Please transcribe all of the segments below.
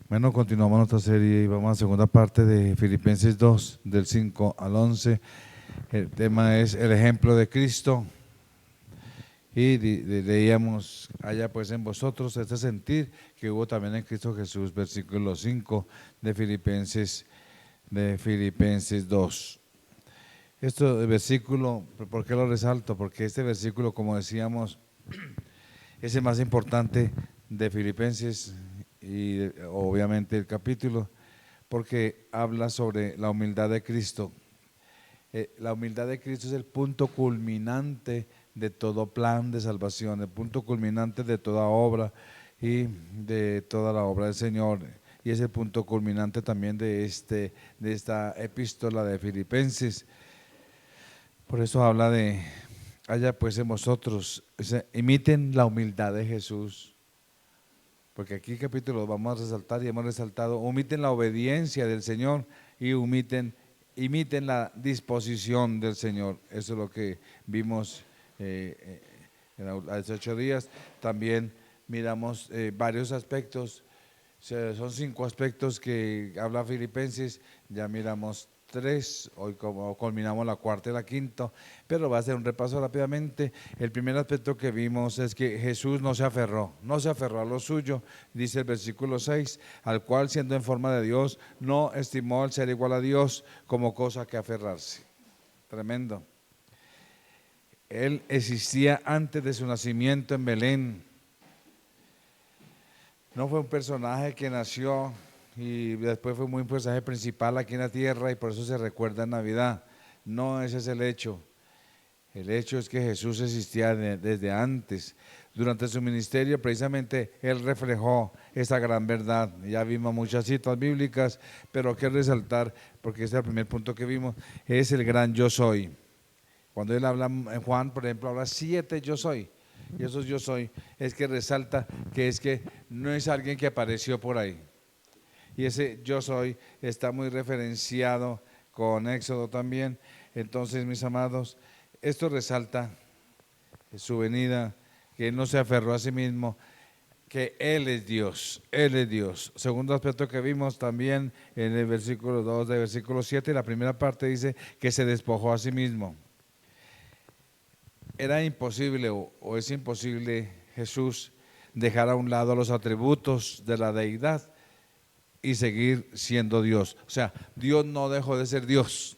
Bueno, continuamos nuestra serie y vamos a la segunda parte de Filipenses 2, del 5 al 11. El tema es el ejemplo de Cristo y leíamos allá pues en vosotros este sentir que hubo también en Cristo Jesús, versículo 5 de Filipenses 2. Este versículo, ¿por qué lo resalto? Porque este versículo, como decíamos, es el más importante de Filipenses y obviamente el capítulo, porque habla sobre la humildad de Cristo. La humildad de Cristo es el punto culminante de todo plan de salvación, el punto culminante de toda obra y de toda la obra del Señor. Y es el punto culminante también de esta epístola de Filipenses. Por eso habla de, haya pues en vosotros, imiten la humildad de Jesús. Porque aquí capítulo vamos a resaltar y hemos resaltado, omiten la obediencia del Señor y imiten la disposición del Señor. Eso es lo que vimos hace 8 días. También miramos varios aspectos, son 5 aspectos que habla Filipenses, ya miramos 3, hoy como culminamos la cuarta y la quinta, pero va a ser un repaso rápidamente. El primer aspecto que vimos es que Jesús no se aferró a lo suyo, dice el versículo 6, al cual siendo en forma de Dios, no estimó el ser igual a Dios como cosa que aferrarse. Tremendo. Él existía antes de su nacimiento en Belén. No fue un personaje que nació y después fue un personaje principal aquí en la tierra y por eso se recuerda en Navidad. No, ese es el hecho. El hecho es que Jesús existía desde antes. Durante su ministerio, precisamente, Él reflejó esa gran verdad. Ya vimos muchas citas bíblicas, pero quiero resaltar, porque este es el primer punto que vimos, es el gran yo soy. Cuando Él habla, en Juan, por ejemplo, habla 7 yo soy. Y esos yo soy es que resalta que es que no es alguien que apareció por ahí. Y ese yo soy está muy referenciado con Éxodo también. Entonces, mis amados, esto resalta su venida, que Él no se aferró a sí mismo, que Él es Dios, Él es Dios. Segundo aspecto que vimos también en el versículo 2 del versículo 7, la primera parte dice que se despojó a sí mismo. Era imposible o es imposible Jesús dejar a un lado los atributos de la deidad y seguir siendo Dios. O sea, Dios no dejó de ser Dios.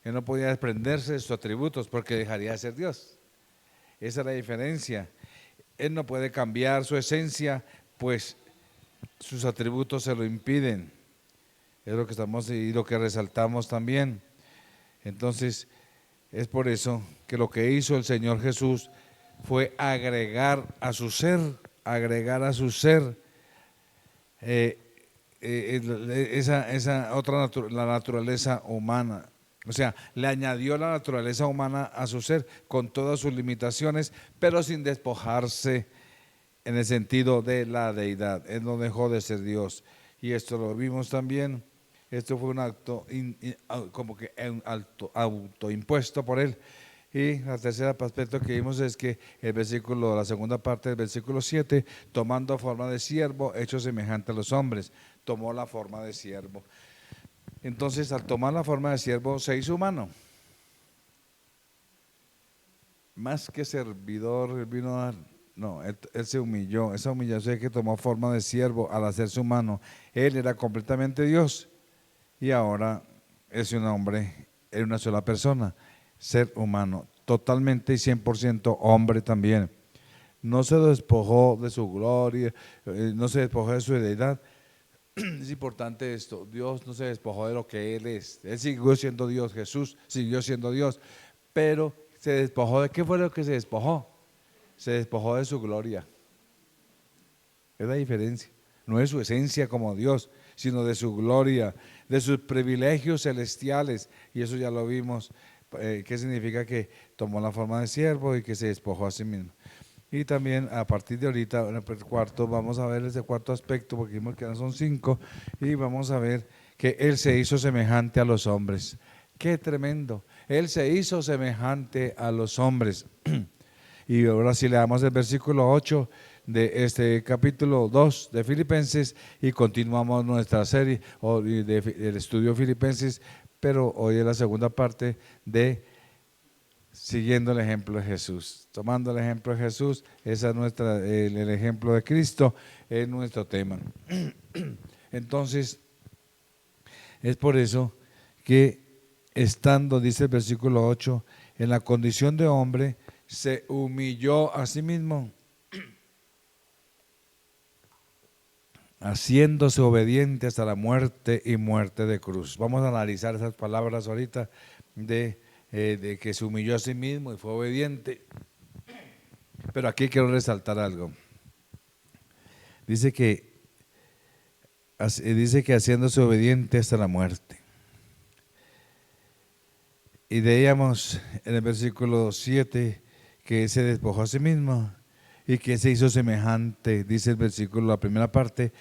Él no podía desprenderse de sus atributos porque dejaría de ser Dios. Esa es la diferencia. Él no puede cambiar su esencia, pues sus atributos se lo impiden. Es lo que estamos y lo que resaltamos también. Entonces, es por eso que lo que hizo el Señor Jesús fue agregar a su ser esa otra la naturaleza humana. O sea, le añadió la naturaleza humana a su ser con todas sus limitaciones, pero sin despojarse en el sentido de la deidad. Él no dejó de ser Dios. Y esto lo vimos también. Esto fue un acto como que un autoimpuesto por Él. Y el tercer aspecto que vimos es que la segunda parte del versículo 7, tomando forma de siervo, hecho semejante a los hombres, tomó la forma de siervo. Entonces, al tomar la forma de siervo, se hizo humano. Más que servidor, él vino a dar. No, él se humilló. Esa humillación es que tomó forma de siervo al hacerse humano. Él era completamente Dios y ahora es un hombre, es una sola persona, ser humano, totalmente y 100% hombre también. No se despojó de su gloria, no se despojó de su deidad. Es importante esto, Dios no se despojó de lo que Él es. Él siguió siendo Dios, Jesús siguió siendo Dios, pero se despojó de, ¿qué fue lo que se despojó? Se despojó de su gloria. Es la diferencia. No es su esencia como Dios, sino de su gloria, de sus privilegios celestiales. Y eso ya lo vimos. ¿Qué significa? Que tomó la forma de siervo y que se despojó a sí mismo. Y también a partir de ahorita, en el cuarto, vamos a ver ese cuarto aspecto, porque vimos que son 5, y vamos a ver que Él se hizo semejante a los hombres. ¡Qué tremendo! Él se hizo semejante a los hombres. Y ahora si le damos el versículo 8, de este capítulo 2 de Filipenses y continuamos nuestra serie del estudio Filipenses, pero hoy es la segunda parte de siguiendo el ejemplo de Jesús, tomando el ejemplo de Jesús. Ese es el ejemplo de Cristo, es nuestro tema. Entonces, es por eso que estando, dice el versículo 8, en la condición de hombre, se humilló a sí mismo, haciéndose obediente hasta la muerte y muerte de cruz. Vamos a analizar esas palabras ahorita de que se humilló a sí mismo y fue obediente. Pero aquí quiero resaltar algo. Dice que haciéndose obediente hasta la muerte. Y leíamos en el versículo 7 que se despojó a sí mismo y que se hizo semejante, dice el versículo, la primera parte,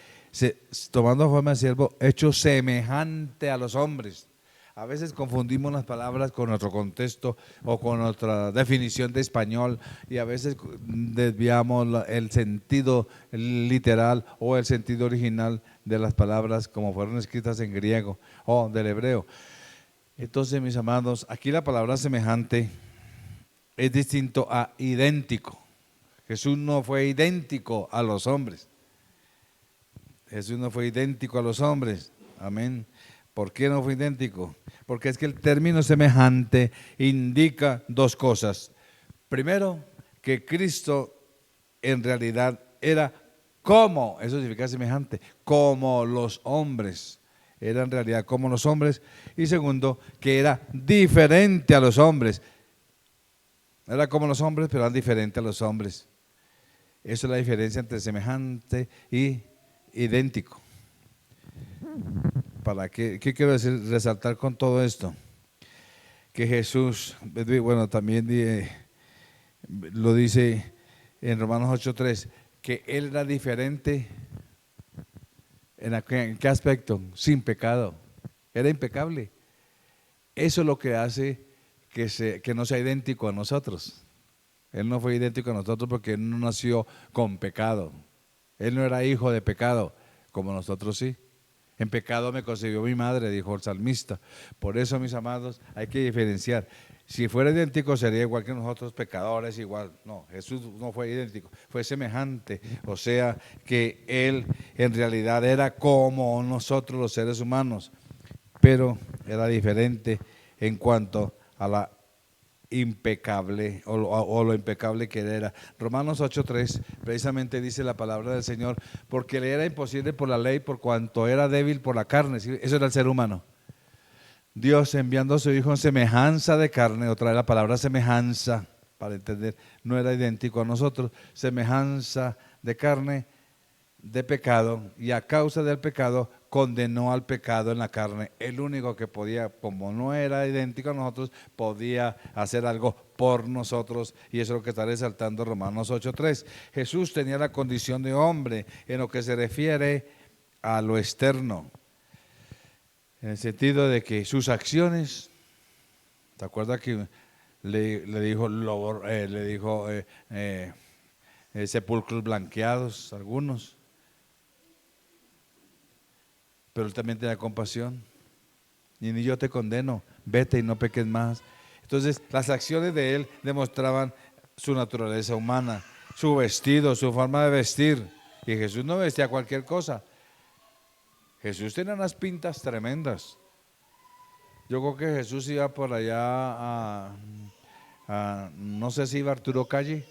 tomando forma de siervo, hecho semejante a los hombres. A veces confundimos las palabras con nuestro contexto o con nuestra definición de español y a veces desviamos el sentido literal o el sentido original de las palabras como fueron escritas en griego o del hebreo. Entonces, mis amados, aquí la palabra semejante es distinto a idéntico. Jesús no fue idéntico a los hombres. Jesús no fue idéntico a los hombres. Amén. ¿Por qué no fue idéntico? Porque es que el término semejante indica dos cosas. Primero, que Cristo en realidad era como, eso significa semejante, como los hombres. Era en realidad como los hombres. Y segundo, que era diferente a los hombres. Era como los hombres, pero era diferente a los hombres. Esa es la diferencia entre semejante y idéntico. ¿Para qué quiero decir, resaltar con todo esto? Que Jesús, bueno, también lo dice en Romanos 8:3, que Él era diferente. ¿En qué aspecto? Sin pecado. Era impecable. Eso es lo que hace que no sea idéntico a nosotros. Él no fue idéntico a nosotros porque Él no nació con pecado. Él no era hijo de pecado, como nosotros sí. En pecado me concibió mi madre, dijo el salmista. Por eso, mis amados, hay que diferenciar. Si fuera idéntico sería igual que nosotros, pecadores, igual. No, Jesús no fue idéntico, fue semejante. O sea que Él en realidad era como nosotros los seres humanos, pero era diferente en cuanto a la impecable o lo impecable que era. Romanos 8:3 precisamente dice la palabra del Señor, porque le era imposible por la ley, por cuanto era débil por la carne. ¿Sí? Eso era el ser humano. Dios enviando a su Hijo en semejanza de carne, otra vez la palabra semejanza, para entender, no era idéntico a nosotros, semejanza de carne, de pecado, y a causa del pecado condenó al pecado en la carne. El único que podía, como no era idéntico a nosotros, podía hacer algo por nosotros, y eso es lo que está resaltando Romanos 8:3. Jesús tenía la condición de hombre en lo que se refiere a lo externo, en el sentido de que sus acciones, ¿te acuerdas que le dijo sepulcros blanqueados algunos? Pero Él también tenía compasión. Y ni yo te condeno, vete y no peques más. Entonces, las acciones de Él demostraban su naturaleza humana, su vestido, su forma de vestir. Y Jesús no vestía cualquier cosa. Jesús tenía unas pintas tremendas. Yo creo que Jesús iba por allá no sé si iba Arturo Calle,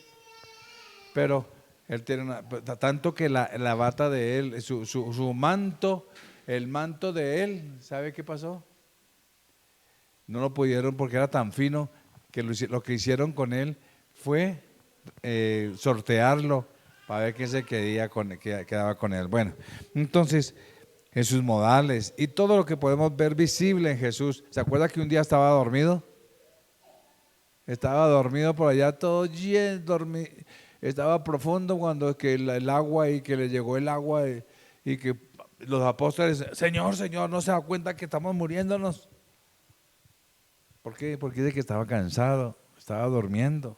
pero él tiene tanto que la bata de él, su manto, el manto de él, ¿sabe qué pasó? No lo pudieron porque era tan fino que lo que hicieron con él fue sortearlo para ver quién se quedaba con él. Bueno, entonces en sus modales y todo lo que podemos ver visible en Jesús. ¿Se acuerda que un día estaba dormido? Estaba dormido por allá, todo lleno, estaba profundo cuando que el agua y que le llegó el agua y que los apóstoles, Señor, Señor, ¿no se da cuenta que estamos muriéndonos? ¿Por qué? Porque dice que estaba cansado, estaba durmiendo.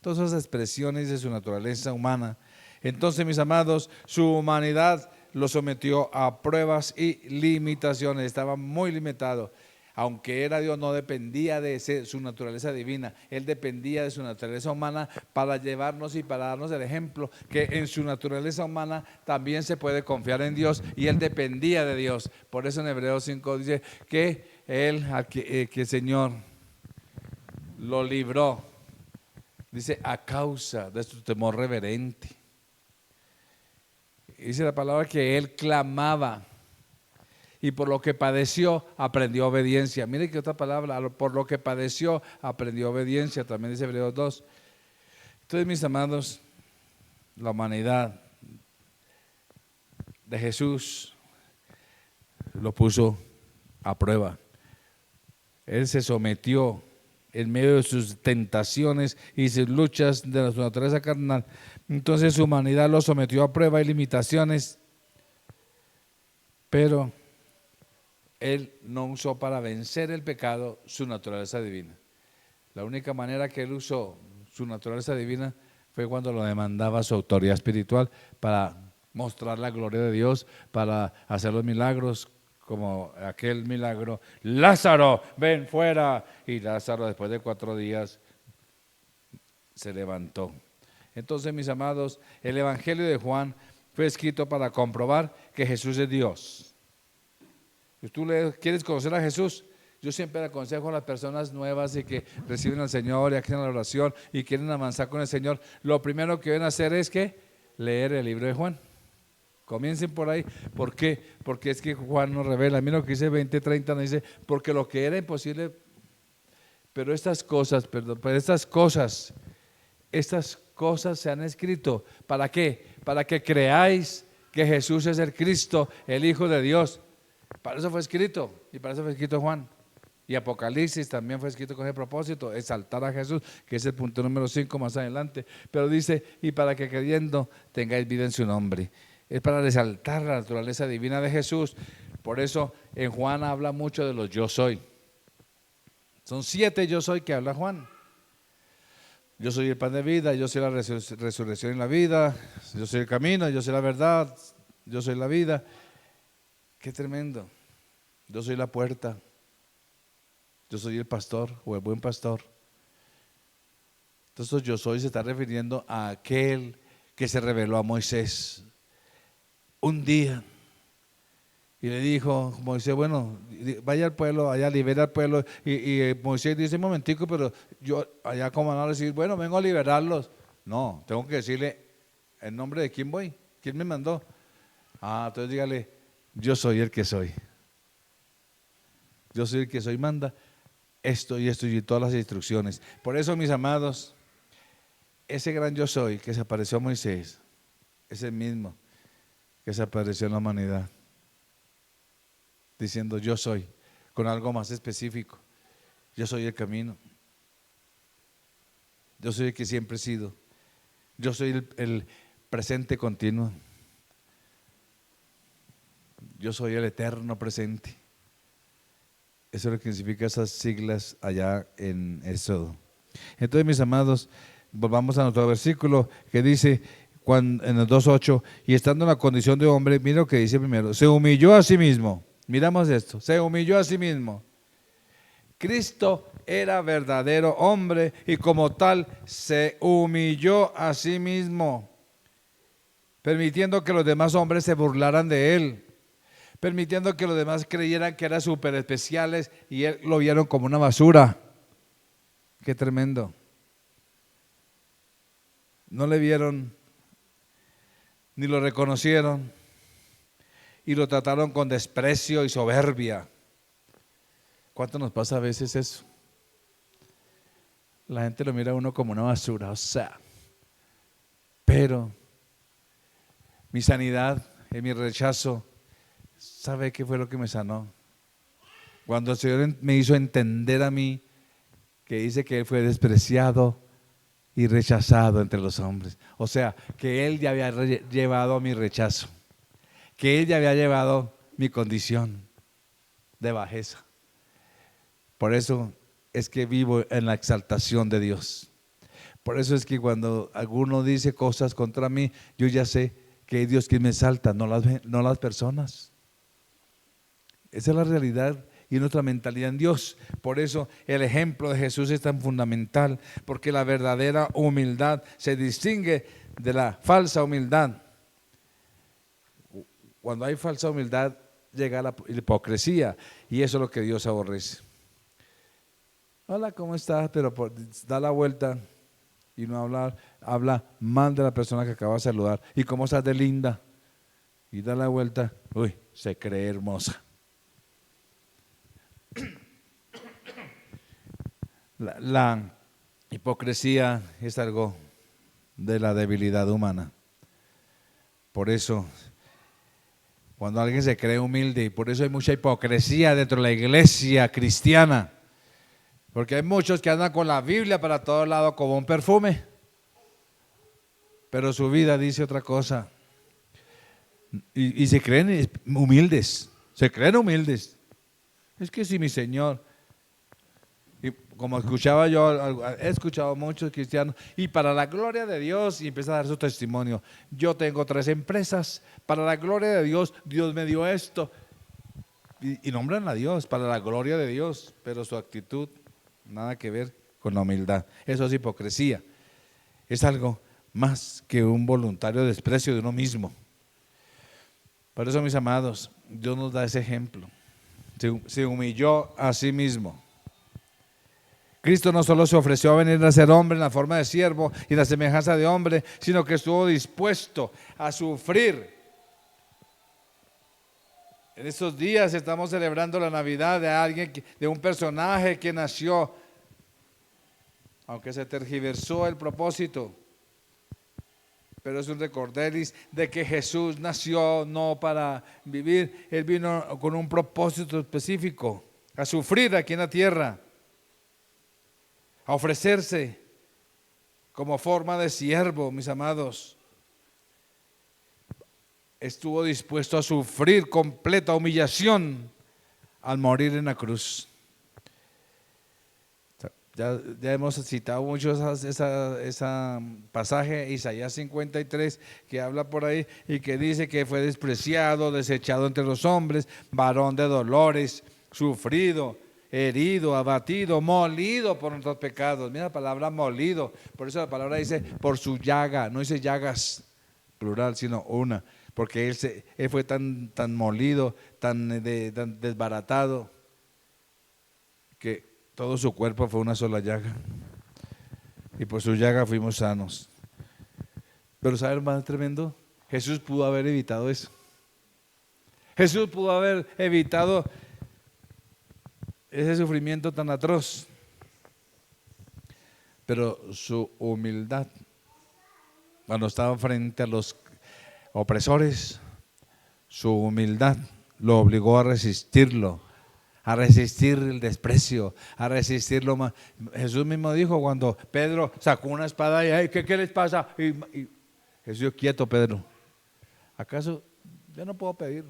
Todas esas expresiones de su naturaleza humana Entonces, mis amados, su humanidad lo sometió a pruebas y limitaciones. Estaba muy limitado. Aunque era Dios, no dependía de su naturaleza divina. Él dependía de su naturaleza humana para llevarnos y para darnos el ejemplo que en su naturaleza humana también se puede confiar en Dios, y Él dependía de Dios. Por eso en Hebreos 5 dice que que el Señor lo libró, dice, a causa de su temor reverente. Dice la palabra que Él clamaba, y por lo que padeció aprendió obediencia. Mire que otra palabra, por lo que padeció aprendió obediencia, también dice Hebreos 2. Entonces, mis amados, la humanidad de Jesús lo puso a prueba. Él se sometió en medio de sus tentaciones y sus luchas de su naturaleza carnal. Entonces su humanidad lo sometió a prueba y limitaciones, pero Él no usó para vencer el pecado su naturaleza divina. La única manera que Él usó su naturaleza divina fue cuando lo demandaba su autoridad espiritual para mostrar la gloria de Dios, para hacer los milagros, como aquel milagro: Lázaro, ven fuera. Y Lázaro, después de 4 días, se levantó. Entonces, mis amados, el Evangelio de Juan fue escrito para comprobar que Jesús es Dios. Si tú quieres conocer a Jesús, yo siempre aconsejo a las personas nuevas y que reciben al Señor y aquí en la oración y quieren avanzar con el Señor, lo primero que deben hacer es que leer el libro de Juan. Comiencen por ahí. ¿Por qué? Porque es que Juan nos revela. Mira lo que dice 20:30, nos dice, porque lo que era imposible, pero estas cosas se han escrito. ¿Para qué? Para que creáis que Jesús es el Cristo, el Hijo de Dios. Para eso fue escrito, y para eso fue escrito Juan. Y Apocalipsis también fue escrito con ese propósito, exaltar a Jesús, que es el punto número 5 más adelante. Pero dice, y para que creyendo tengáis vida en su nombre. Es para resaltar la naturaleza divina de Jesús. Por eso en Juan habla mucho de los yo soy. Son 7 yo soy que habla Juan. Yo soy el pan de vida, yo soy la resurrección y la vida, yo soy el camino, yo soy la verdad, yo soy la vida. Qué tremendo. Yo soy la puerta, yo soy el pastor o el buen pastor. Entonces yo soy se está refiriendo a aquel que se reveló a Moisés un día y le dijo Moisés, bueno, vaya al pueblo, allá libera al pueblo, y Moisés dice, un momentico, pero yo allá como van a decir, bueno, vengo a liberarlos. No, tengo que decirle en nombre de quién voy, quién me mandó. Entonces dígale, yo soy el que soy. Yo soy el que soy, manda esto y todas las instrucciones. Por eso, mis amados, ese gran yo soy que se apareció a Moisés es el mismo que se apareció en la humanidad, diciendo yo soy, con algo más específico. Yo soy el camino, yo soy el que siempre he sido, yo soy el presente continuo, yo soy el eterno presente. Eso es lo que significa esas siglas allá en Éxodo. Entonces, mis amados, volvamos a nuestro versículo que dice en el 2:8, y estando en la condición de hombre, mira lo que dice primero, se humilló a sí mismo. Miramos esto, se humilló a sí mismo. Cristo era verdadero hombre y como tal se humilló a sí mismo, permitiendo que los demás hombres se burlaran de él, permitiendo que los demás creyeran que eran súper especiales y él lo vieron como una basura. Qué tremendo. No le vieron ni lo reconocieron y lo trataron con desprecio y soberbia. ¿Cuánto nos pasa a veces eso? La gente lo mira a uno como una basura, pero mi sanidad, mi rechazo, ¿sabe qué fue lo que me sanó? Cuando el Señor me hizo entender a mí que dice que Él fue despreciado y rechazado entre los hombres. O sea, que Él ya había llevado mi rechazo, que Él ya había llevado mi condición de bajeza. Por eso es que vivo en la exaltación de Dios. Por eso es que cuando alguno dice cosas contra mí, yo ya sé que es Dios quien me exalta, no las personas. Esa es la realidad y nuestra mentalidad en Dios. Por eso el ejemplo de Jesús es tan fundamental, porque la verdadera humildad se distingue de la falsa humildad. Cuando hay falsa humildad llega la hipocresía, y eso es lo que Dios aborrece. Hola, ¿cómo estás? Pero da la vuelta y no habla mal de la persona que acaba de saludar. ¿Y cómo estás de linda? Y da la vuelta, uy, se cree hermosa. La hipocresía es algo de la debilidad humana. Por eso, cuando alguien se cree humilde, y por eso hay mucha hipocresía dentro de la iglesia cristiana, porque hay muchos que andan con la Biblia para todos lados como un perfume, pero su vida dice otra cosa. Y se creen humildes, Es que si mi Señor, y como escuchaba yo, he escuchado a muchos cristianos, y para la gloria de Dios, y empieza a dar su testimonio. Yo tengo 3 empresas, para la gloria de Dios, Dios me dio esto. Y nombran a Dios, para la gloria de Dios, pero su actitud, nada que ver con la humildad. Eso es hipocresía. Es algo más que un voluntario desprecio de uno mismo. Por eso, mis amados, Dios nos da ese ejemplo. Se humilló a sí mismo. Cristo no solo se ofreció a venir a ser hombre en la forma de siervo y la semejanza de hombre, sino que estuvo dispuesto a sufrir. En estos días estamos celebrando la Navidad de alguien, de un personaje que nació, aunque se tergiversó el propósito, pero es un recorderis de que Jesús nació no para vivir, Él vino con un propósito específico, a sufrir aquí en la tierra, a ofrecerse como forma de siervo, mis amados. Estuvo dispuesto a sufrir completa humillación al morir en la cruz. Ya hemos citado mucho ese pasaje, Isaías 53, que habla por ahí y que dice que fue despreciado, desechado entre los hombres, varón de dolores, sufrido, herido, abatido, molido por nuestros pecados. Mira la palabra molido, por eso la palabra dice por su llaga, no dice llagas plural, sino una, porque él fue tan molido, tan desbaratado, que todo su cuerpo fue una sola llaga, y por su llaga fuimos sanos. Pero ¿sabes más tremendo? Jesús pudo haber evitado eso. Jesús pudo haber evitado ese sufrimiento tan atroz, pero su humildad, cuando estaba frente a los opresores, su humildad lo obligó a resistirlo, a resistir el desprecio, a resistirlo más. Jesús mismo dijo cuando Pedro sacó una espada y ay, ¿qué les pasa? Y Jesús dijo, quieto, Pedro, ¿acaso yo no puedo pedir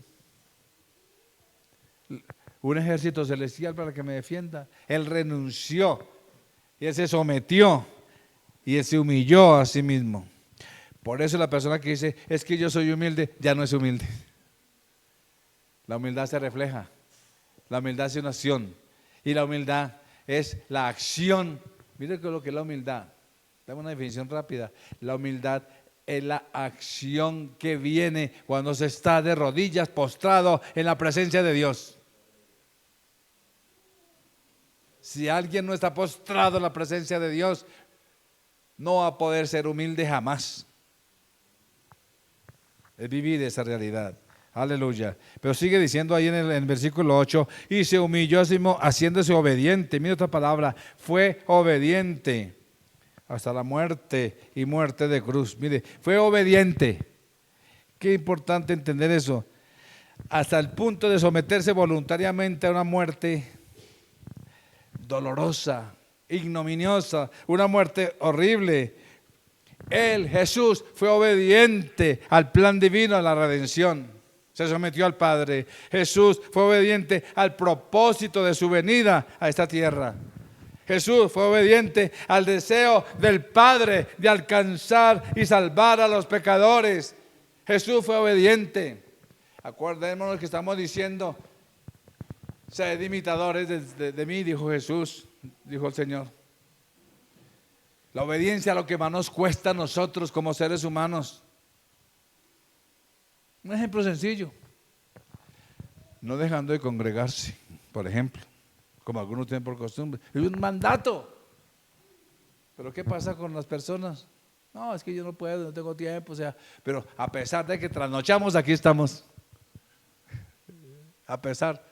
un ejército celestial para que me defienda? Él renunció y él se sometió y él se humilló a sí mismo. Por eso la persona que dice, es que yo soy humilde, ya no es humilde. La humildad se refleja. La humildad es una acción, y la humildad es la acción. Mire lo que es la humildad. Dame una definición rápida. La humildad es la acción que viene cuando se está de rodillas postrado en la presencia de Dios. Si alguien no está postrado en la presencia de Dios, no va a poder ser humilde jamás. Es vivir esa realidad. Aleluya. Pero sigue diciendo ahí en el versículo 8, y se humilló a sí mismo haciéndose obediente. Mira otra palabra, fue obediente hasta la muerte y muerte de cruz. Mire, fue obediente. Qué importante entender eso. Hasta el punto de someterse voluntariamente a una muerte dolorosa, ignominiosa, una muerte horrible. Él, Jesús, fue obediente al plan divino, a la redención. Se sometió al Padre. Jesús fue obediente al propósito de su venida a esta tierra. Jesús fue obediente al deseo del Padre de alcanzar y salvar a los pecadores. Jesús fue obediente. Acordémonos que estamos diciendo, sed imitadores de mí, dijo Jesús, dijo el Señor. La obediencia a lo que más nos cuesta a nosotros como seres humanos. Un ejemplo sencillo: no dejando de congregarse, por ejemplo, como algunos tienen por costumbre. Es un mandato. Pero ¿qué pasa con las personas? No, es que yo no puedo, no tengo tiempo, pero a pesar de que trasnochamos, aquí estamos. A pesar,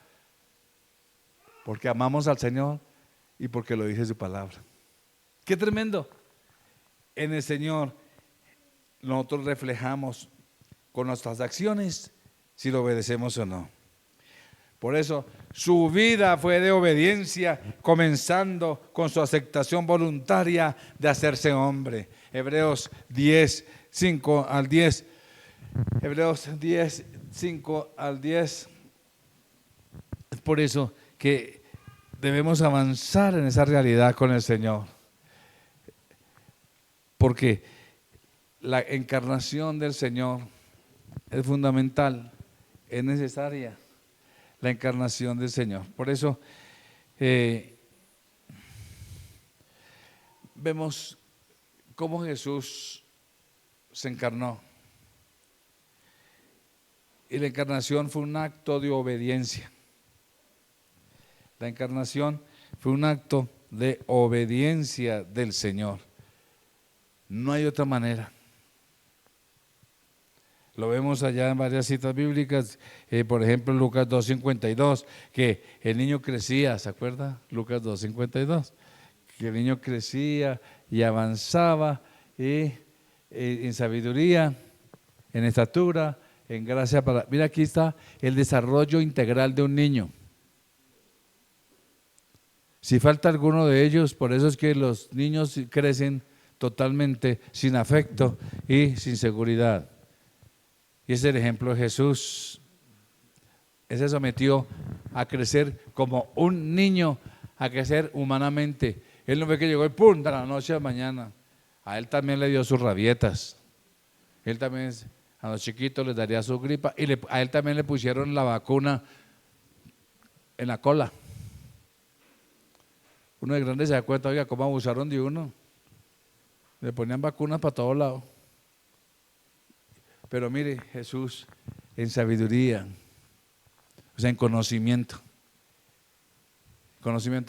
porque amamos al Señor y porque lo dice su palabra. ¡Qué tremendo! En el Señor nosotros reflejamos con nuestras acciones si lo obedecemos o no. Por eso su vida fue de obediencia, comenzando con su aceptación voluntaria de hacerse hombre. Hebreos 10, 5 al 10. Hebreos 10, 5 al 10. Es por eso que debemos avanzar en esa realidad con el Señor. Porque la encarnación del Señor es fundamental, es necesaria. La encarnación del Señor. Por eso vemos cómo Jesús se encarnó. Y la encarnación fue un acto de obediencia. La encarnación fue un acto de obediencia del Señor. No hay otra manera. Lo vemos allá en varias citas bíblicas, por ejemplo en Lucas 2:52, que el niño crecía, ¿se acuerda? Lucas 2:52, que el niño crecía y avanzaba en sabiduría, en estatura, en gracia para… Mira, aquí está el desarrollo integral de un niño. Si falta alguno de ellos, por eso es que los niños crecen totalmente sin afecto y sin seguridad. Y ese es el ejemplo de Jesús. Él se sometió a crecer como un niño, a crecer humanamente. Él no fue que llegó y ¡pum!, de la noche a la mañana. A él también le dio sus rabietas. Él también a los chiquitos les daría su gripa. Y a él también le pusieron la vacuna en la cola. Uno de grandes se da cuenta, oiga, cómo abusaron de uno. Le ponían vacunas para todos lados. Pero mire, Jesús en sabiduría, o sea, en conocimiento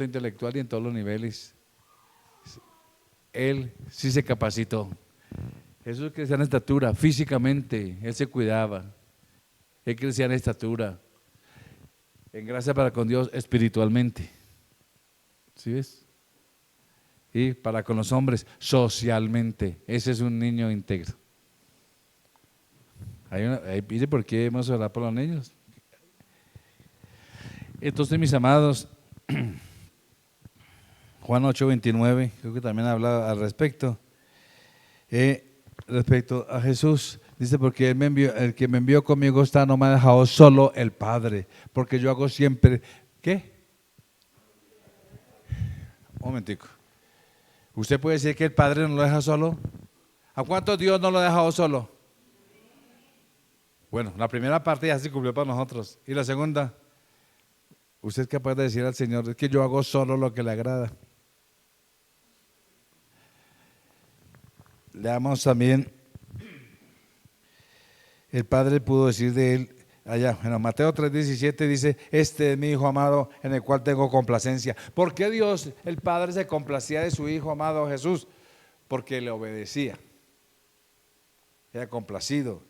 intelectual y en todos los niveles, Él sí se capacitó. Jesús crecía en estatura, físicamente, Él se cuidaba. Él crecía en estatura, en gracia para con Dios espiritualmente. ¿Sí ves? Y para con los hombres socialmente. Ese es un niño íntegro. Ahí pide por qué hemos orado por los niños. Entonces, mis amados, Juan 8:29, creo que también habla al respecto. Respecto a Jesús, dice, porque el que me envió conmigo está, no me ha dejado solo el Padre, porque yo hago siempre, ¿qué? Un momentico. ¿Usted puede decir que el Padre no lo deja solo? ¿A cuántos Dios no lo ha dejado solo? Bueno, la primera parte ya se cumplió para nosotros. ¿Y la segunda? Usted es capaz de decir al Señor, es que yo hago solo lo que le agrada. Leamos también, el Padre pudo decir de él, allá, en Mateo 3:17 dice, este es mi Hijo amado en el cual tengo complacencia. ¿Por qué Dios, el Padre, se complacía de su Hijo amado Jesús? Porque le obedecía, era complacido.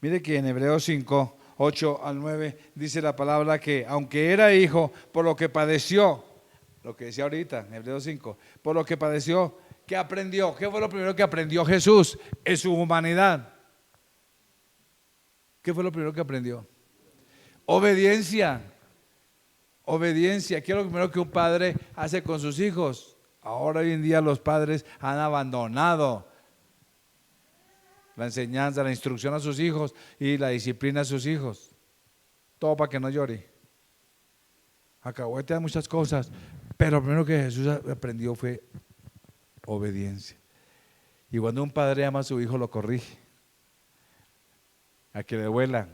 Mire que en Hebreos 5:8-9 dice la palabra que aunque era hijo, por lo que padeció, lo que decía ahorita en Hebreos 5, por lo que padeció, ¿qué aprendió? ¿Qué fue lo primero que aprendió Jesús en su humanidad? ¿Qué fue lo primero que aprendió? Obediencia. Obediencia. ¿Qué es lo primero que un padre hace con sus hijos? Ahora hoy en día los padres han abandonado la enseñanza, la instrucción a sus hijos y la disciplina a sus hijos. Todo para que no llore. Alcahuete de muchas cosas, Pero lo primero que Jesús aprendió fue obediencia. Y cuando un padre ama a su hijo, lo corrige, a que le duela.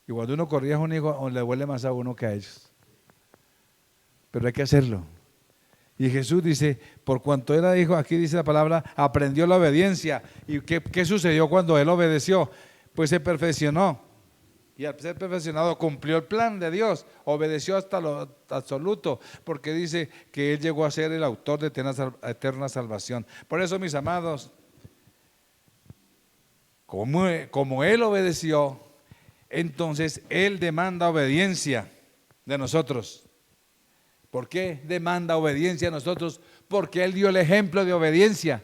Y cuando uno corrige a un hijo, le duele más a uno que a ellos. Pero hay que hacerlo. Y Jesús dice, por cuanto era hijo, aquí dice la palabra, aprendió la obediencia. ¿Y qué sucedió cuando él obedeció? Pues se perfeccionó. Y al ser perfeccionado cumplió el plan de Dios, obedeció hasta lo absoluto, porque dice que Él llegó a ser el autor de eterna salvación. Por eso, mis amados, como Él obedeció, entonces Él demanda obediencia de nosotros. ¿Por qué demanda obediencia a nosotros? Porque Él dio el ejemplo de obediencia.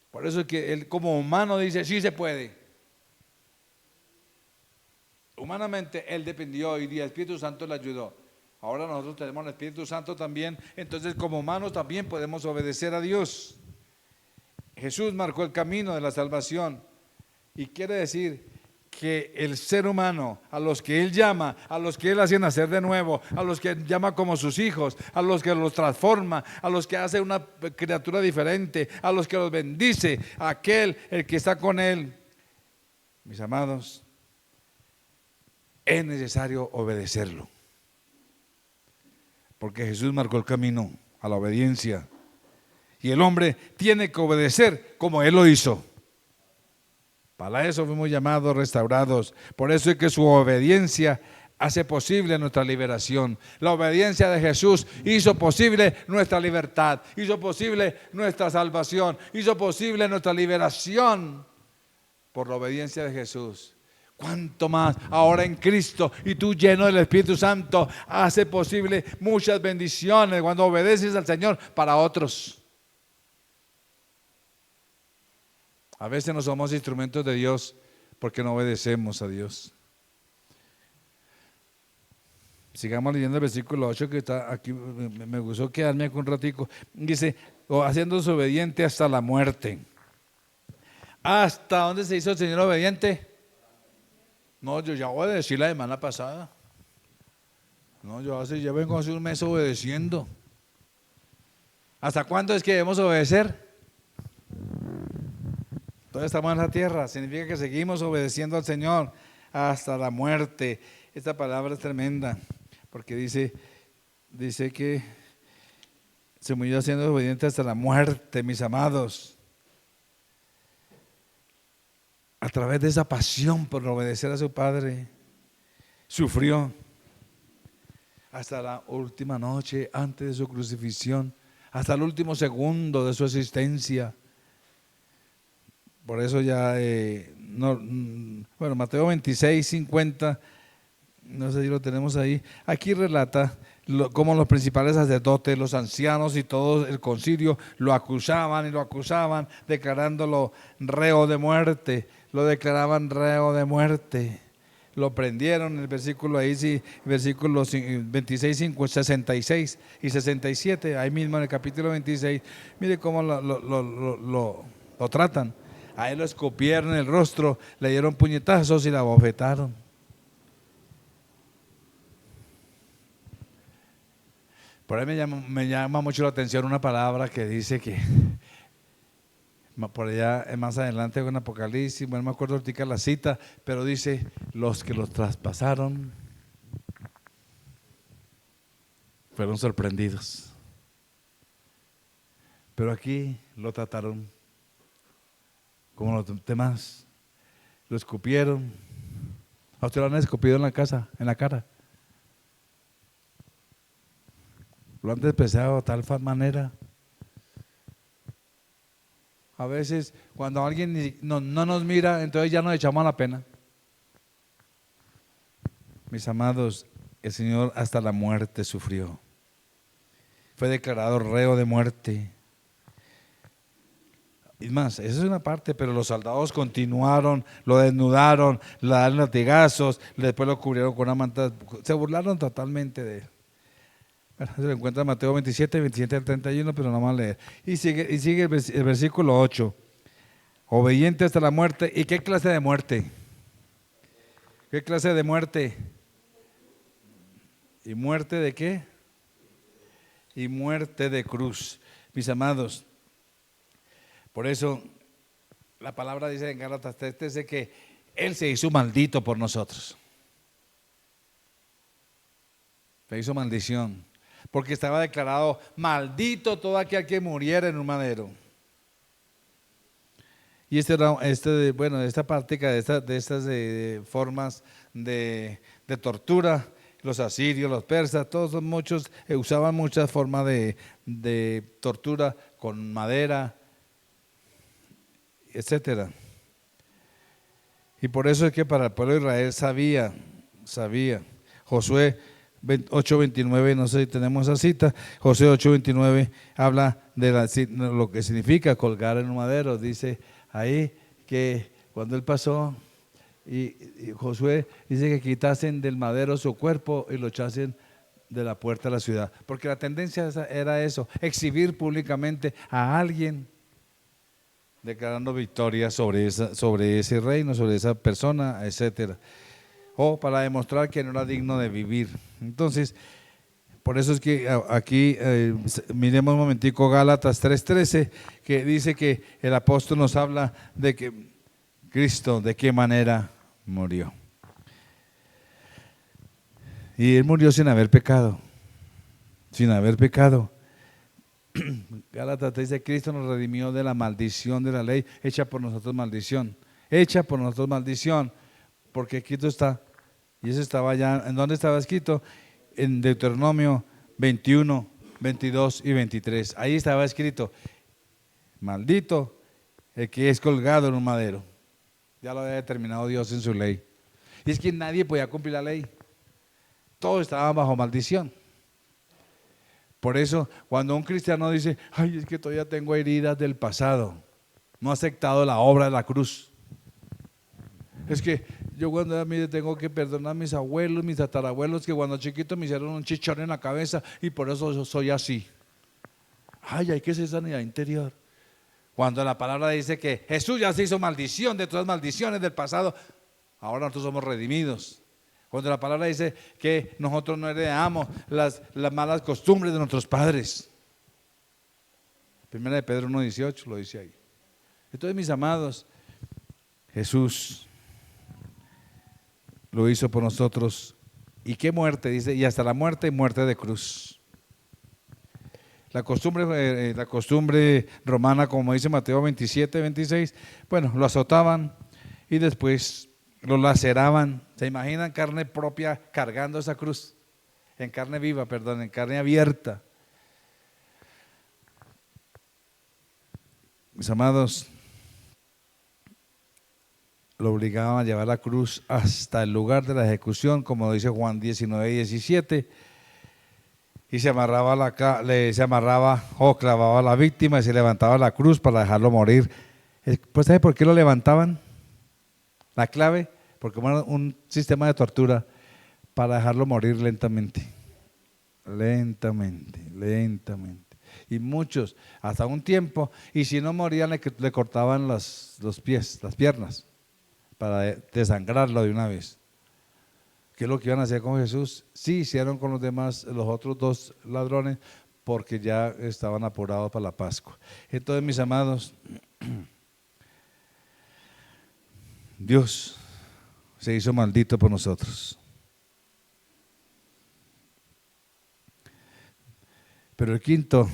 Por eso es que Él como humano dice, sí se puede. Humanamente Él dependió y el Espíritu Santo le ayudó. Ahora nosotros tenemos el Espíritu Santo también, entonces como humanos también podemos obedecer a Dios. Jesús marcó el camino de la salvación y quiere decir que el ser humano, a los que Él llama, a los que Él hace nacer de nuevo, a los que llama como sus hijos, a los que los transforma, a los que hace una criatura diferente, a los que los bendice, a aquel, el que está con Él, mis amados, es necesario obedecerlo, porque Jesús marcó el camino a la obediencia y el hombre tiene que obedecer como Él lo hizo. Para eso fuimos llamados, restaurados. Por eso es que su obediencia hace posible nuestra liberación. La obediencia de Jesús hizo posible nuestra libertad, hizo posible nuestra salvación, hizo posible nuestra liberación por la obediencia de Jesús. ¿Cuánto más ahora en Cristo y tú lleno del Espíritu Santo hace posible muchas bendiciones cuando obedeces al Señor para otros? A veces no somos instrumentos de Dios porque no obedecemos a Dios. Sigamos leyendo el versículo 8 que está aquí, me gustó quedarme aquí un ratico. Dice, haciéndose obediente hasta la muerte. ¿Hasta dónde se hizo el Señor obediente? No, yo ya obedecí la semana pasada. No, ya vengo hace un mes obedeciendo. ¿Hasta cuándo es que debemos obedecer? Todavía estamos en la tierra, significa que seguimos obedeciendo al Señor hasta la muerte. Esta palabra es tremenda, porque dice que se murió siendo obediente hasta la muerte, mis amados. A través de esa pasión por obedecer a su Padre, sufrió hasta la última noche antes de su crucifixión, hasta el último segundo de su existencia. Por eso ya, Mateo 26, 50, no sé si lo tenemos ahí, aquí relata cómo los principales sacerdotes, los ancianos y todo el concilio lo acusaban, declarándolo reo de muerte. Lo declaraban reo de muerte, lo prendieron, el versículo ahí, sí, versículos 26, 66 y 67, ahí mismo en el capítulo 26, mire cómo lo tratan. A él lo escupieron en el rostro, le dieron puñetazos y la abofetaron. Por ahí me llama mucho la atención una palabra que dice que por allá más adelante en Apocalipsis, no me acuerdo ahorita la cita, pero dice, los que los traspasaron fueron sorprendidos. Pero aquí lo trataron como los demás, lo escupieron. ¿A usted lo han escupido en la cara? Lo han despreciado de tal manera. A veces cuando alguien no nos mira, entonces ya nos echamos a la pena. Mis amados, el Señor hasta la muerte sufrió. Fue declarado reo de muerte. Y más, esa es una parte, pero los soldados continuaron, lo desnudaron, le dieron latigazos, después lo cubrieron con una manta, se burlaron totalmente de él. Se lo encuentra en Mateo 27 al 31, pero no vamos a leer. Y sigue el versículo 8. Obediente hasta la muerte. ¿Y qué clase de muerte? ¿Qué clase de muerte? ¿Y muerte de qué? y muerte de cruz. Mis amados, por eso la palabra dice en Gálatas 3:13 que Él se hizo maldito por nosotros. Se hizo maldición, porque estaba declarado maldito todo aquel que muriera en un madero. Y esta práctica de estas formas de tortura, los asirios, los persas, todos muchos usaban muchas formas de tortura con madera, etcétera. Y por eso es que para el pueblo de Israel sabía. Josué 8:29, no sé si tenemos esa cita. Josué 8:29 habla de lo que significa colgar en un madero. Dice ahí que cuando él pasó y Josué dice que quitasen del madero su cuerpo y lo echasen de la puerta de la ciudad, porque la tendencia era eso, exhibir públicamente a alguien declarando victoria sobre ese reino, sobre esa persona, etcétera, o para demostrar que no era digno de vivir. Entonces, por eso es que aquí miremos un momentico Gálatas 3:13, que dice que el apóstol nos habla de que Cristo de qué manera murió. Y Él murió sin haber pecado, sin haber pecado. Gálatas dice, Cristo nos redimió de la maldición de la ley, hecha por nosotros maldición, porque escrito está, y eso estaba ya, ¿en dónde estaba escrito? En Deuteronomio 21, 22 y 23, ahí estaba escrito, maldito el que es colgado en un madero. Ya lo había determinado Dios en su ley. Y es que nadie podía cumplir la ley. Todos estaban bajo maldición. Por eso, cuando un cristiano dice, ay, es que todavía tengo heridas del pasado, no ha aceptado la obra de la cruz. Es que yo cuando era mire tengo que perdonar a mis abuelos, mis tatarabuelos, que cuando chiquito me hicieron un chichón en la cabeza y por eso yo soy así. Ay, hay que hacer sanidad interior. Cuando la palabra dice que Jesús ya se hizo maldición de todas las maldiciones del pasado, ahora nosotros somos redimidos. Cuando la palabra dice que nosotros no heredamos las malas costumbres de nuestros padres. Primera de Pedro 1:18 lo dice ahí. Entonces, mis amados, Jesús lo hizo por nosotros. ¿Y qué muerte? Dice, y hasta la muerte y muerte de cruz. La costumbre romana, como dice Mateo 27:26, bueno, lo azotaban y después lo laceraban. ¿Se imaginan carne propia cargando esa cruz? En carne viva, perdón, en carne abierta. Mis amados, lo obligaban a llevar la cruz hasta el lugar de la ejecución, como dice Juan 19:17, y se amarraba o clavaba a la víctima y se levantaba la cruz para dejarlo morir. ¿Pues sabe por qué lo levantaban? La clave, porque era un sistema de tortura para dejarlo morir lentamente. Y muchos, hasta un tiempo, y si no morían le cortaban los pies, las piernas, para desangrarlo de una vez. ¿Qué es lo que iban a hacer con Jesús? Sí, hicieron con los otros dos ladrones, porque ya estaban apurados para la Pascua. Entonces, mis amados, Dios se hizo maldito por nosotros. Pero el quinto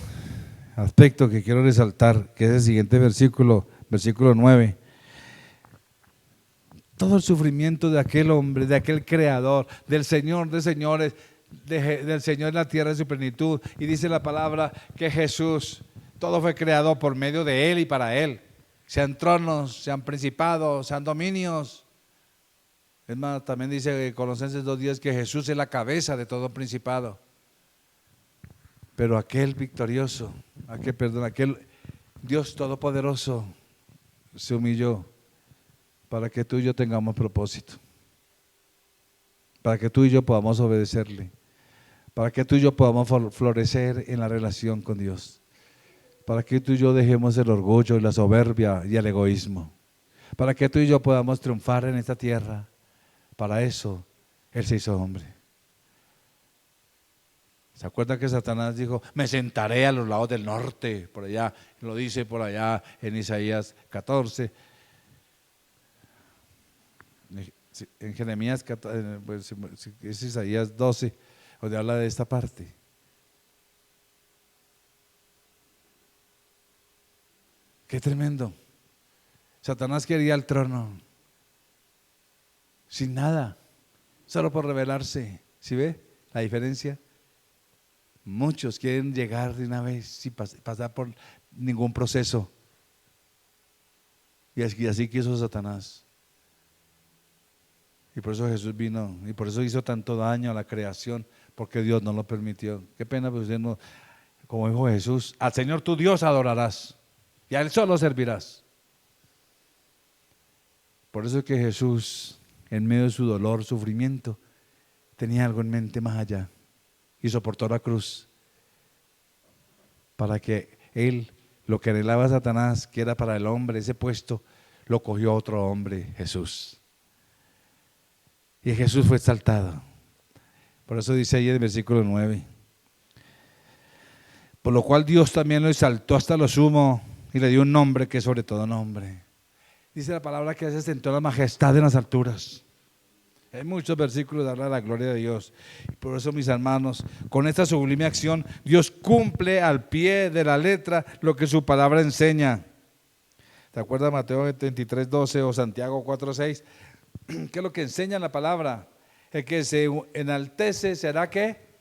aspecto que quiero resaltar, que es el siguiente versículo 9. Todo el sufrimiento de aquel hombre, de aquel creador, del Señor de señores, del Señor en la tierra de su plenitud. Y dice la palabra que Jesús, todo fue creado por medio de Él y para Él. Sean tronos, sean principados, sean dominios. Es más, también dice Colosenses 2:10 que Jesús es la cabeza de todo principado. Pero aquel victorioso, aquel Dios todopoderoso se humilló para que tú y yo tengamos propósito, para que tú y yo podamos obedecerle, para que tú y yo podamos florecer en la relación con Dios, para que tú y yo dejemos el orgullo y la soberbia y el egoísmo, para que tú y yo podamos triunfar en esta tierra. Para eso Él se hizo hombre. ¿Se acuerdan que Satanás dijo, me sentaré a los lados del norte? Por allá, lo dice por allá en Isaías 14. En Jeremías 14, pues, es Isaías 12, donde habla de esta parte. Qué tremendo. Satanás quería el trono sin nada, solo por rebelarse. ¿Sí ve la diferencia? Muchos quieren llegar de una vez sin pasar por ningún proceso. Y así quiso Satanás. Y por eso Jesús vino, y por eso hizo tanto daño a la creación, porque Dios no lo permitió. Qué pena, pues usted no, como dijo Jesús, al Señor tu Dios adorarás, y a Él solo servirás. Por eso es que Jesús, en medio de su dolor, sufrimiento, tenía algo en mente más allá, y soportó la cruz, para que Él, lo que anhelaba Satanás, que era para el hombre, ese puesto, lo cogió otro hombre, Jesús. Y Jesús fue exaltado. Por eso dice ahí en el versículo 9. Por lo cual Dios también lo exaltó hasta lo sumo y le dio un nombre que es sobre todo nombre. Dice la palabra que se sentó la majestad en las alturas. Hay muchos versículos que hablan de la gloria de Dios. Y por eso, mis hermanos, con esta sublime acción, Dios cumple al pie de la letra lo que su palabra enseña. ¿Te acuerdas de Mateo 23:12 o Santiago 4:6? ¿Qué es lo que enseña la palabra? El que se enaltece será ¿qué?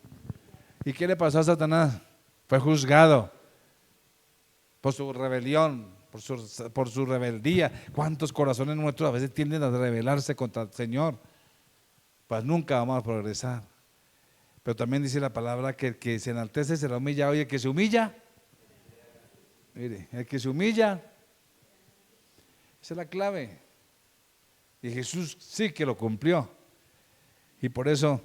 ¿Y qué le pasó a Satanás? Fue juzgado por su rebelión, por su rebeldía. ¿Cuántos corazones nuestros a veces tienden a rebelarse contra el Señor? Pues nunca vamos a progresar. Pero también dice la palabra que el que se enaltece será humillado, y el que se humilla, mire, el que se humilla, esa es la clave. Y Jesús sí que lo cumplió. Y por eso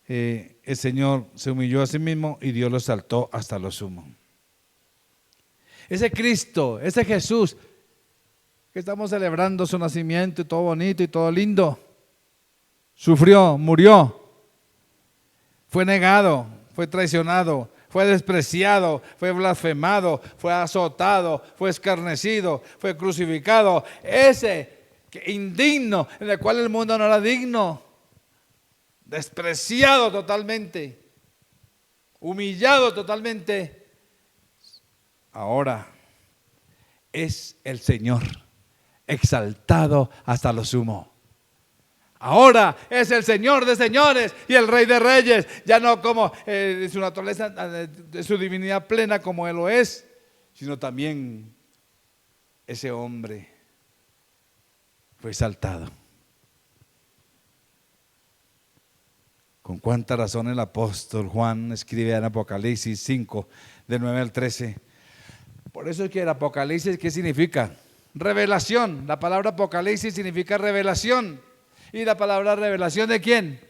el Señor se humilló a sí mismo y Dios lo exaltó hasta lo sumo. Ese Cristo, ese Jesús, que estamos celebrando su nacimiento y todo bonito y todo lindo, sufrió, murió, fue negado, fue traicionado, fue despreciado, fue blasfemado, fue azotado, fue escarnecido, fue crucificado. Ese indigno, en el cual el mundo no era digno, despreciado totalmente, humillado totalmente, ahora es el Señor exaltado hasta lo sumo. Ahora es el Señor de señores y el Rey de reyes, ya no como de su naturaleza, de su divinidad plena como Él lo es, sino también ese hombre fue exaltado. Con cuánta razón el apóstol Juan escribe en Apocalipsis 5, del 9 al 13. Por eso es que el Apocalipsis, ¿qué significa? Revelación. La palabra Apocalipsis significa revelación. ¿Y la palabra revelación de quién?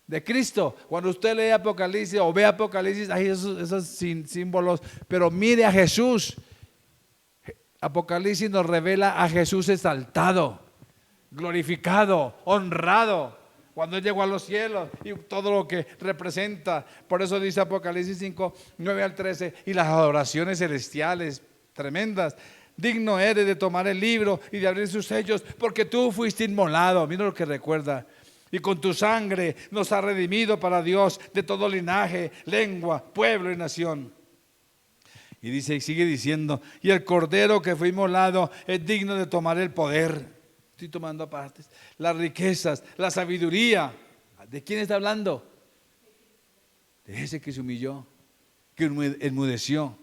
De Cristo. Cuando usted lee Apocalipsis o ve Apocalipsis, hay esos símbolos, pero mire a Jesús. Apocalipsis nos revela a Jesús exaltado, glorificado, honrado, cuando Él llegó a los cielos y todo lo que representa. Por eso dice Apocalipsis 5, 9 al 13, y las adoraciones celestiales tremendas. Digno eres de tomar el libro y de abrir sus sellos, porque tú fuiste inmolado. Mira lo que recuerda. Y con tu sangre nos ha redimido para Dios de todo linaje, lengua, pueblo y nación. Y dice, y sigue diciendo, y el cordero que fue inmolado es digno de tomar el poder. Estoy tomando aparte. Las riquezas, la sabiduría. ¿De quién está hablando? De ese que se humilló, que enmudeció.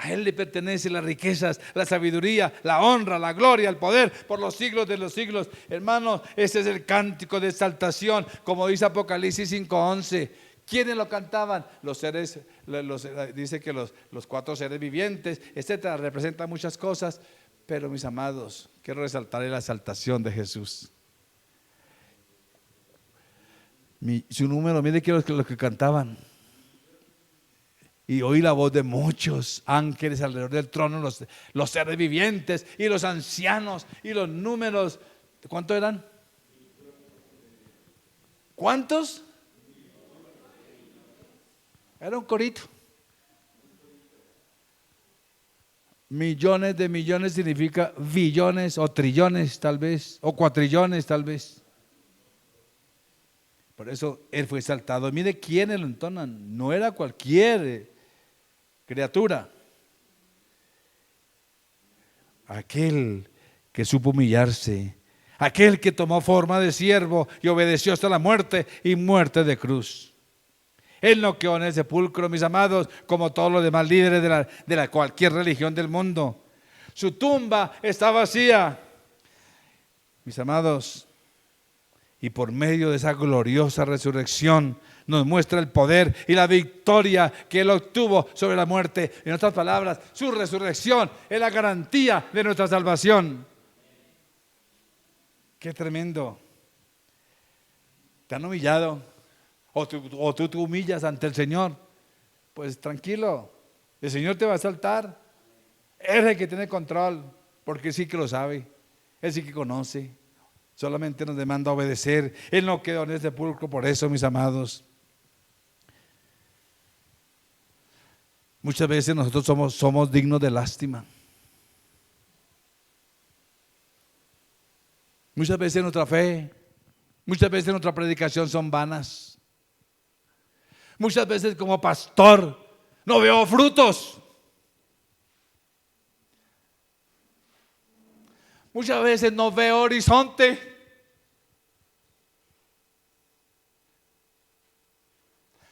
A Él le pertenece las riquezas, la sabiduría, la honra, la gloria, el poder por los siglos de los siglos. Hermanos, ese es el cántico de exaltación, como dice Apocalipsis 5:11. ¿Quiénes lo cantaban? Los seres, dice que los cuatro seres vivientes, etcétera, representan muchas cosas. Pero mis amados, quiero resaltar la exaltación de Jesús. Su número, mire que los que cantaban. Y oí la voz de muchos ángeles alrededor del trono, los seres vivientes y los ancianos, y los números, ¿cuántos eran? ¿Cuántos? Era un corito. Millones de millones significa billones o trillones tal vez, o cuatrillones tal vez. Por eso él fue exaltado. Mire quiénes lo entonan. No era cualquier criatura. Aquel que supo humillarse, aquel que tomó forma de siervo y obedeció hasta la muerte y muerte de cruz. Él no quedó en el sepulcro, mis amados, como todos los demás líderes de cualquier religión del mundo. Su tumba está vacía, mis amados, y por medio de esa gloriosa resurrección nos muestra el poder y la victoria que Él obtuvo sobre la muerte. En otras palabras, su resurrección es la garantía de nuestra salvación. Qué tremendo. ¿Te han humillado? ¿O tú te humillas ante el Señor? Pues tranquilo, el Señor te va a exaltar. Él es el que tiene control, porque sí que lo sabe, Él sí que conoce. Solamente nos demanda obedecer. Él no quedó en el sepulcro por eso, mis amados. Muchas veces nosotros somos dignos de lástima. Muchas veces nuestra fe, muchas veces nuestra predicación son vanas. Muchas veces como pastor no veo frutos. Muchas veces no veo horizonte.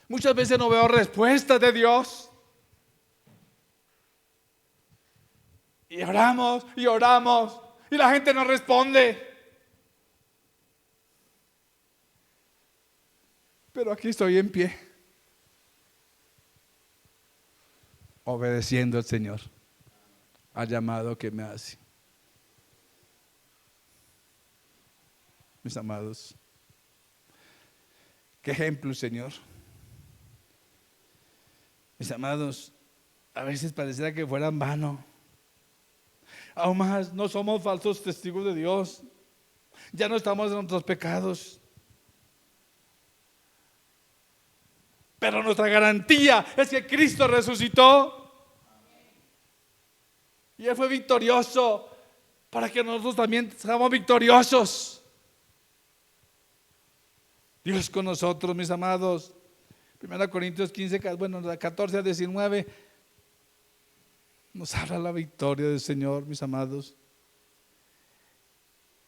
Muchas veces no veo respuestas de Dios. Y oramos y oramos y la gente no responde. Pero aquí estoy en pie, obedeciendo al Señor, al llamado que me hace. Mis amados, qué ejemplo, Señor. Mis amados, a veces pareciera que fuera en vano. Aún más, no somos falsos testigos de Dios. Ya no estamos en nuestros pecados. Pero nuestra garantía es que Cristo resucitó. Y Él fue victorioso para que nosotros también seamos victoriosos. Dios con nosotros, mis amados. 1 Corintios 15, 14 a 19 nos habla la victoria del Señor, mis amados.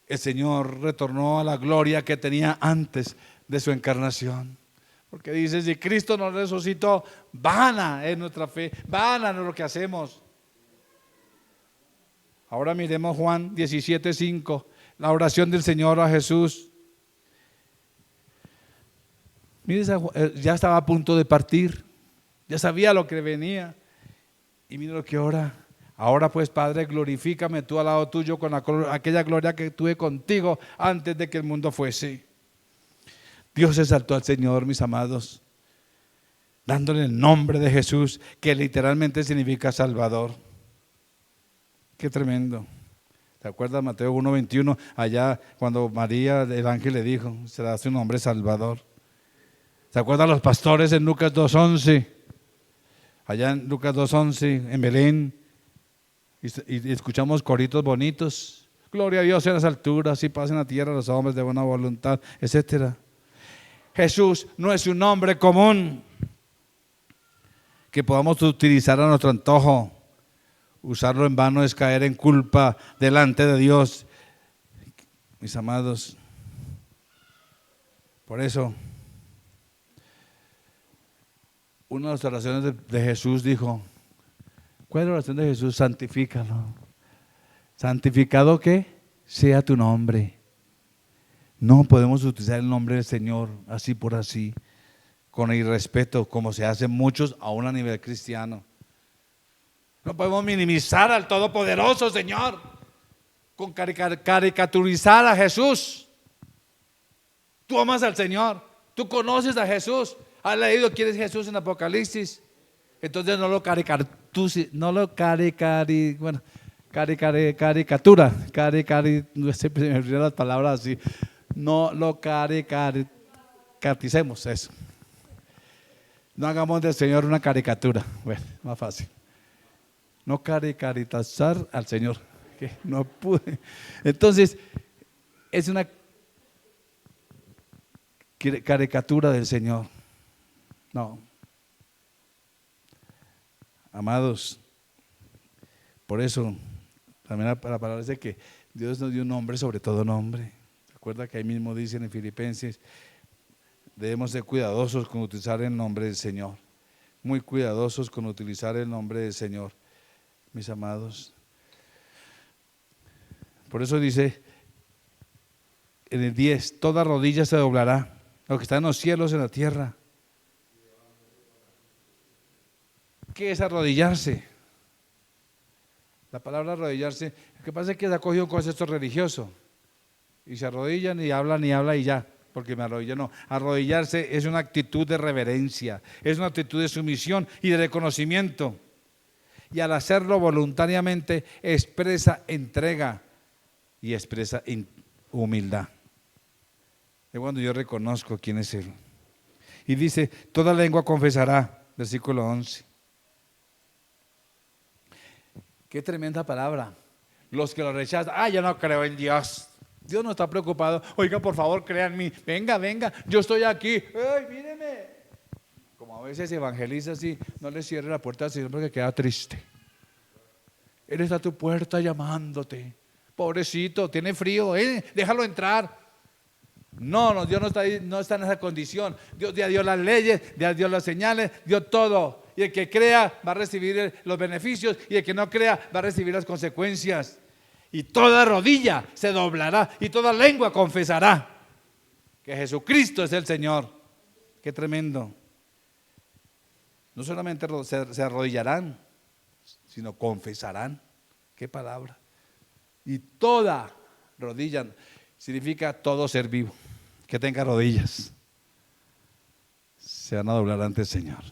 El Señor retornó a la gloria que tenía antes de su encarnación. Porque dice, si Cristo nos resucitó, vana es nuestra fe, vana es lo que hacemos. Ahora miremos Juan 17:5, la oración del Señor a Jesús. Mire, ya estaba a punto de partir, ya sabía lo que venía. Y mire lo que ora. Ahora pues, Padre, glorifícame tú al lado tuyo con aquella gloria que tuve contigo antes de que el mundo fuese. Dios exaltó al Señor, mis amados, dándole el nombre de Jesús, que literalmente significa Salvador. Qué tremendo. ¿Te acuerdas Mateo 1:21? Allá cuando María, el ángel le dijo, será su nombre Salvador. ¿Se acuerdan los pastores en Lucas 2:11? Allá en Lucas 2:11, en Belén, y escuchamos coritos bonitos. Gloria a Dios en las alturas y paz en la tierra a los hombres de buena voluntad, etcétera. Jesús no es un nombre común que podamos utilizar a nuestro antojo. Usarlo en vano es caer en culpa delante de Dios, mis amados. Por eso, una de las oraciones de Jesús dijo, ¿cuál es la oración de Jesús? Santifícalo. ¿Santificado qué? Sea tu nombre. No podemos utilizar el nombre del Señor así por así, con irrespeto, como se hacen muchos aún a nivel cristiano. No podemos minimizar al Todopoderoso Señor con caricaturizar a Jesús. Tú amas al Señor, tú conoces a Jesús, has leído quién es Jesús en Apocalipsis. Entonces no lo caricatura, no sé, me olvidé las palabras así. No lo caricaticemos eso. No hagamos del Señor una caricatura. Bueno, más fácil. No caricaturizar al Señor. Que no pude. Entonces, es una caricatura del Señor. No. Amados, por eso también la palabra dice que Dios nos dio un nombre sobre todo nombre. Recuerda que ahí mismo dicen en Filipenses, debemos ser cuidadosos con utilizar el nombre del Señor. Muy cuidadosos con utilizar el nombre del Señor, mis amados. Por eso dice en el 10, toda rodilla se doblará, lo que está en los cielos, en la tierra. ¿Qué es arrodillarse? La palabra arrodillarse, lo que pasa es que se ha cogido un concepto religioso y se arrodillan y habla y ya, porque me arrodillo. No, arrodillarse es una actitud de reverencia, es una actitud de sumisión y de reconocimiento, y al hacerlo voluntariamente expresa entrega y expresa humildad. Es cuando yo reconozco quién es Él. Y dice, toda lengua confesará, versículo 11. Qué tremenda palabra. Los que lo rechazan, yo no creo en Dios. Dios no está preocupado. Oiga, por favor, crean en mí. Venga, yo estoy aquí. ¡Ay, míreme! Como a veces evangeliza así, no le cierre la puerta al Señor porque queda triste. Él está a tu puerta llamándote. Pobrecito, tiene frío, déjalo entrar. No, Dios no está en esa condición. Dios ya dio las leyes, ya dio las señales, dio todo. Y el que crea va a recibir los beneficios, y el que no crea va a recibir las consecuencias. Y toda rodilla se doblará y toda lengua confesará que Jesucristo es el Señor. Qué tremendo. No solamente se arrodillarán, sino confesarán. Qué palabra. Y toda rodilla significa todo ser vivo que tenga rodillas se van a doblar ante el Señor.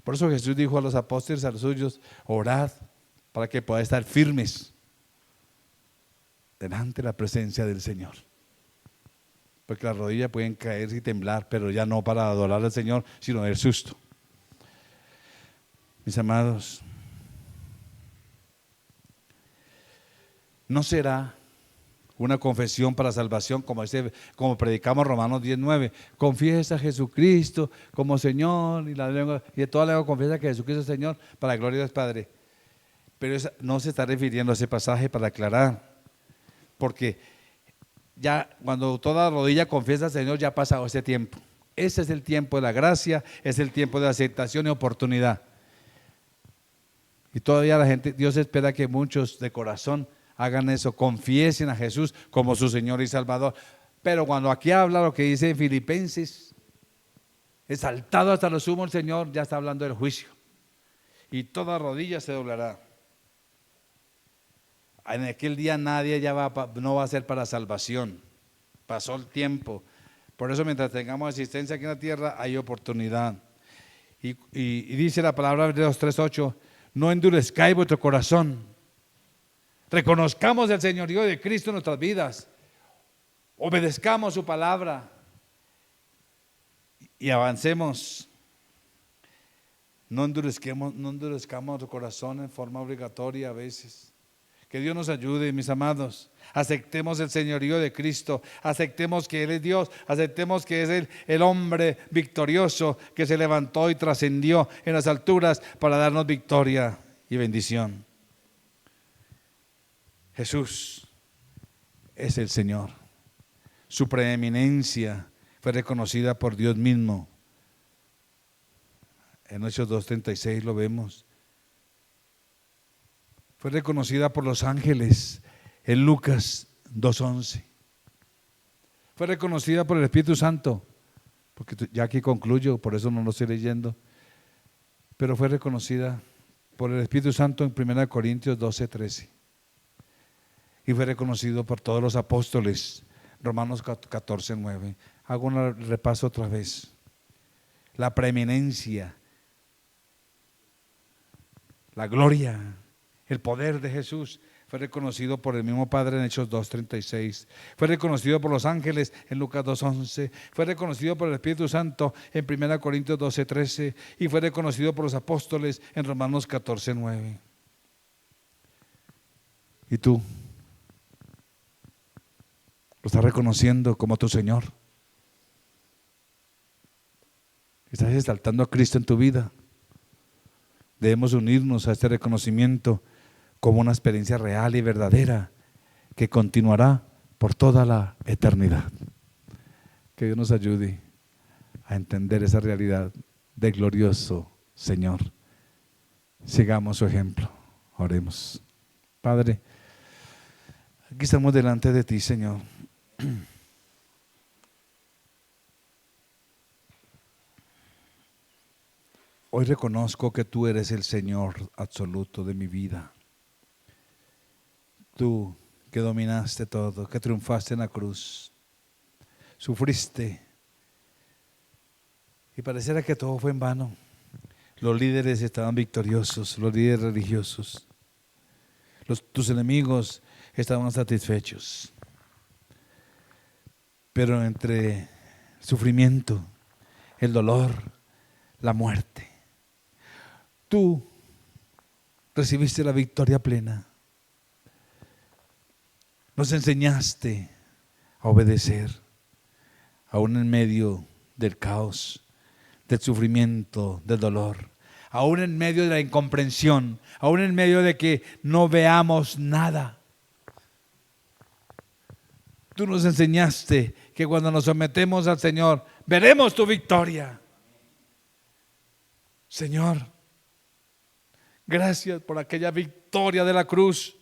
Por eso Jesús dijo a los apóstoles, a los suyos, orad para que podáis estar firmes delante de la presencia del Señor. Porque las rodillas pueden caer y temblar, pero ya no para adorar al Señor, sino del susto. Mis amados, ¿no será una confesión para salvación, como predicamos Romanos 10:9? Confiesa a Jesucristo como Señor, y de toda la lengua confiesa que Jesucristo es Señor, para la gloria del Padre. Pero no se está refiriendo a ese pasaje, para aclarar, porque ya cuando toda rodilla confiesa al Señor, ya ha pasado ese tiempo. Ese es el tiempo de la gracia, es el tiempo de aceptación y oportunidad. Y todavía Dios espera que muchos de corazón hagan eso, confiesen a Jesús como su Señor y Salvador. Pero cuando aquí habla lo que dice en Filipenses, exaltado hasta lo sumo el Señor, ya está hablando del juicio. Y toda rodilla se doblará. En aquel día nadie no va a ser para salvación. Pasó el tiempo. Por eso mientras tengamos asistencia aquí en la tierra hay oportunidad. Y dice la palabra de Hebreos 3:8, no endurezcáis vuestro corazón. Reconozcamos el señorío de Cristo en nuestras vidas, obedezcamos su palabra y avancemos. No endurezcamos nuestro corazón en forma obligatoria a veces. Que Dios nos ayude, mis amados. Aceptemos el señorío de Cristo, aceptemos que Él es Dios, aceptemos que es el hombre victorioso que se levantó y trascendió en las alturas para darnos victoria y bendición. Jesús es el Señor. Su preeminencia fue reconocida por Dios mismo. En Hechos 2:36 lo vemos. Fue reconocida por los ángeles en Lucas 2:11. Fue reconocida por el Espíritu Santo, porque ya aquí concluyo, por eso no lo estoy leyendo, pero fue reconocida por el Espíritu Santo en 1 Corintios 12:13. Y fue reconocido por todos los apóstoles, Romanos 14:9. Hago un repaso otra vez. La preeminencia, la gloria, el poder de Jesús Fue reconocido por el mismo Padre en Hechos 2:36. Fue reconocido por los ángeles en Lucas 2:11. Fue reconocido por el Espíritu Santo en 1 Corintios 12:13. Y fue reconocido por los apóstoles en Romanos 14:9. ¿Y tú? ¿Lo estás reconociendo como tu Señor? ¿Estás exaltando a Cristo en tu vida? Debemos unirnos a este reconocimiento como una experiencia real y verdadera que continuará por toda la eternidad. Que Dios nos ayude a entender esa realidad de glorioso Señor. Sigamos su ejemplo. Oremos. Padre, aquí estamos delante de ti, Señor. Hoy reconozco que tú eres el Señor absoluto de mi vida. Tú que dominaste todo, que triunfaste en la cruz, sufriste y pareciera que todo fue en vano. Los líderes estaban victoriosos, los líderes religiosos. Tus enemigos estaban satisfechos. Pero entre el sufrimiento, el dolor, la muerte, tú recibiste la victoria plena. Nos enseñaste a obedecer, aún en medio del caos, del sufrimiento, del dolor, aún en medio de la incomprensión, aún en medio de que no veamos nada. Tú nos enseñaste que cuando nos sometemos al Señor, veremos tu victoria. Señor, gracias por aquella victoria de la cruz,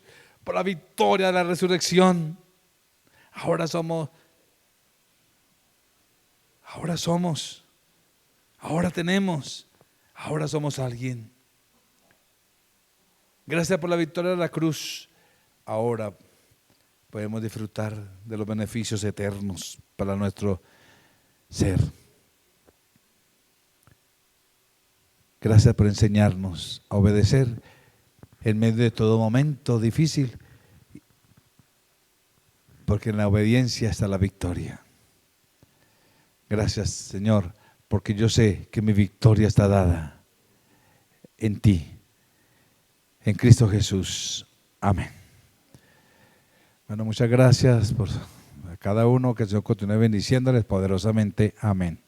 por la victoria de la resurrección. Ahora somos alguien. Gracias por la victoria de la cruz. Ahora podemos disfrutar de los beneficios eternos para nuestro ser. Gracias por enseñarnos a obedecer en medio de todo momento difícil, porque en la obediencia está la victoria. Gracias, Señor, porque yo sé que mi victoria está dada en ti, en Cristo Jesús. Amén. Bueno, muchas gracias por cada uno, que el Señor continúe bendiciéndoles poderosamente. Amén.